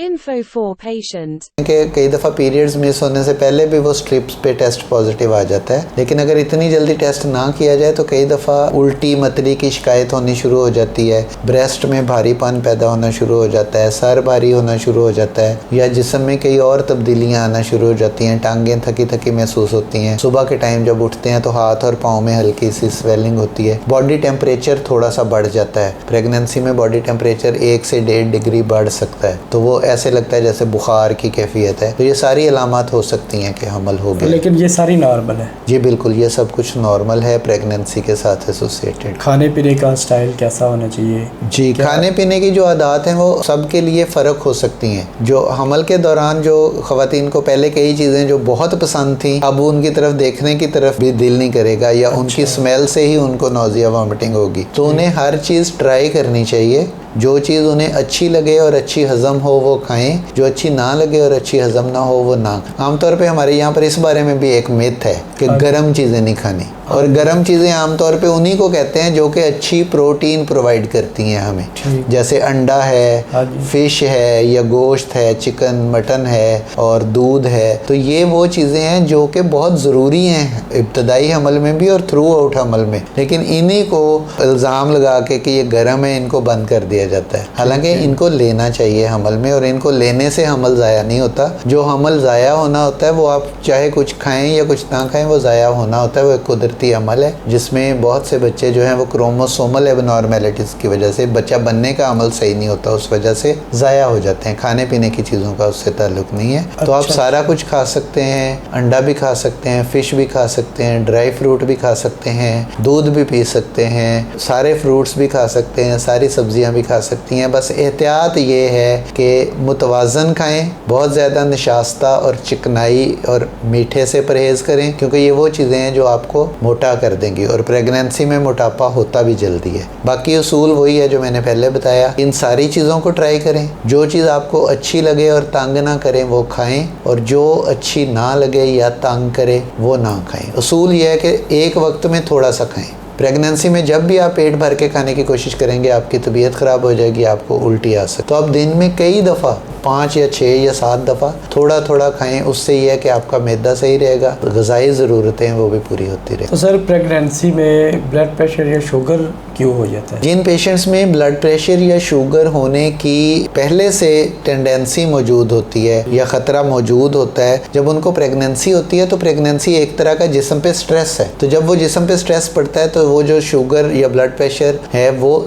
info for patient. कि कई दफ़ा पीरियड्स मिस होने से पहले भी वो स्ट्रिप्स पे टेस्ट पॉजिटिव आ जाता है, लेकिन अगर इतनी जल्दी टेस्ट ना किया जाए तो कई दफ़ा उल्टी मतली की शिकायत होनी शुरू हो जाती है, ब्रेस्ट में भारीपन पैदा होना शुरू हो जाता है, सर भारी होना शुरू हो जाता है, या जिस्म में कई और तब्दीलियाँ आना शुरू हो जाती हैं, टांगें थकी थकी महसूस होती हैं, सुबह के टाइम जब उठते हैं तो हाथ और पाँव में हल्की सी स्वेलिंग होती है, बॉडी टेम्परेचर थोड़ा सा बढ़ जाता है। प्रेगनेंसी में बॉडी टेम्परेचर 1 से 1.5 डिग्री बढ़ सकता है, तो वो ऐसे लगता है जैसे बुखार की कैफियत है। तो ये सारी अलामत हो सकती हैं कि हमल हो गया। लेकिन ये सारी नॉर्मल है? जी बिल्कुल, ये सब कुछ नॉर्मल है प्रेगनेंसी के साथ एसोसिएटेड। खाने पीने का स्टाइल कैसा होना चाहिए? जी, खाने पीने की जो आदत हैं वो सबके लिए फ़र्क हो सकती हैं। जो हमल के दौरान जो ख़वातीन को पहले कई चीज़ें जो बहुत पसंद थी, अब उनकी तरफ देखने की तरफ भी दिल नहीं करेगा, या उनकी स्मेल से ही उनको नौजिया वॉमिटिंग होगी। तो उन्हें हर चीज़ ट्राई करनी चाहिए। जो चीज़ उन्हें अच्छी लगे और अच्छी हज़म हो वो खाएं, जो अच्छी ना लगे और अच्छी हज़म ना हो वो ना। आमतौर पे हमारे यहाँ पर इस बारे में भी एक मिथ है कि गर्म चीज़ें नहीं खानी, और गर्म चीज़ें आमतौर पे उन्हीं को कहते हैं जो कि अच्छी प्रोटीन प्रोवाइड करती हैं हमें, जैसे अंडा है, फ़िश है, या गोश्त है, चिकन मटन है और दूध है। तो ये वो चीज़ें हैं जो कि बहुत ज़रूरी हैं इब्तदाई हमल में भी और थ्रू आउट हमल में, लेकिन इन्हीं को इल्ज़ाम लगा के कि ये गर्म है इनको बंद कर दिया जाता है। हालांकि इनको लेना चाहिए हमल में, और इनको लेने से हमल ज़ाया नहीं होता। जो हमल ज़ाया होना होता है वो आप चाहे कुछ खाएं या कुछ ना खाएं, वो ज़ाया होना होता है। वो एक कुदरती अमल है जिसमें बहुत से बच्चे जो हैं वो क्रोमोसोमल एबनॉर्मेलिटीज़ की वजह से, बच्चा बनने का अमल सही नहीं होता, उस वजह से ज़ाया हो जाते हैं। खाने पीने की चीज़ों का उससे ताल्लुक़ नहीं है। तो आप सारा कुछ खा सकते हैं, अंडा भी खा सकते हैं, फ़िश भी खा सकते हैं, ड्राई फ्रूट भी खा सकते हैं, दूध भी पी सकते हैं, सारे फ्रूट्स भी खा सकते हैं, सारी सब्जियां भी खा सकती हैं। बस एहतियात ये है कि मुतवाज़न खाएं, बहुत ज़्यादा निशास्ता और चिकनाई और मीठे से परहेज़ करें, क्योंकि ये वो चीज़ें हैं जो आपको मोटा कर देंगी, और प्रेगनेंसी में मोटापा होता भी जल्दी है। बाकी उसूल वही है जो मैंने पहले बताया। इन सारी चीज़ों को ट्राई करें, जो चीज़ आपको अच्छी लगे और तंग ना करें वो खाएं, और जो अच्छी ना लगे या तंग करे वो ना खाएं। उसूल ये है कि एक वक्त में थोड़ा सा खाएं। प्रेगनेंसी में जब भी आप पेट भर के खाने की कोशिश करेंगे आपकी तबीयत ख़राब हो जाएगी, आपको उल्टी आ सकती। तो आप दिन में कई दफ़ा 5 या 6 या 7 दफ़ा थोड़ा थोड़ा खाएं। उससे ये है कि आपका मैदा सही रहेगा, ग़िज़ाई ज़रूरतें वो भी पूरी होती रहें। तो सर प्रेगनेंसी में ब्लड प्रेशर या शुगर क्यों हो जाता है? जिन पेशेंट्स में ब्लड प्रेशर या शुगर होने की पहले से टेंडेंसी मौजूद होती है या ख़तरा मौजूद होता है, जब उनको प्रेगनेंसी होती है तो प्रेगनेंसी एक तरह का जिस्म पे स्ट्रेस है। तो जब वो जिस्म पे स्ट्रेस पड़ता है तो वो जो शुगर या ब्लड प्रेशर है वो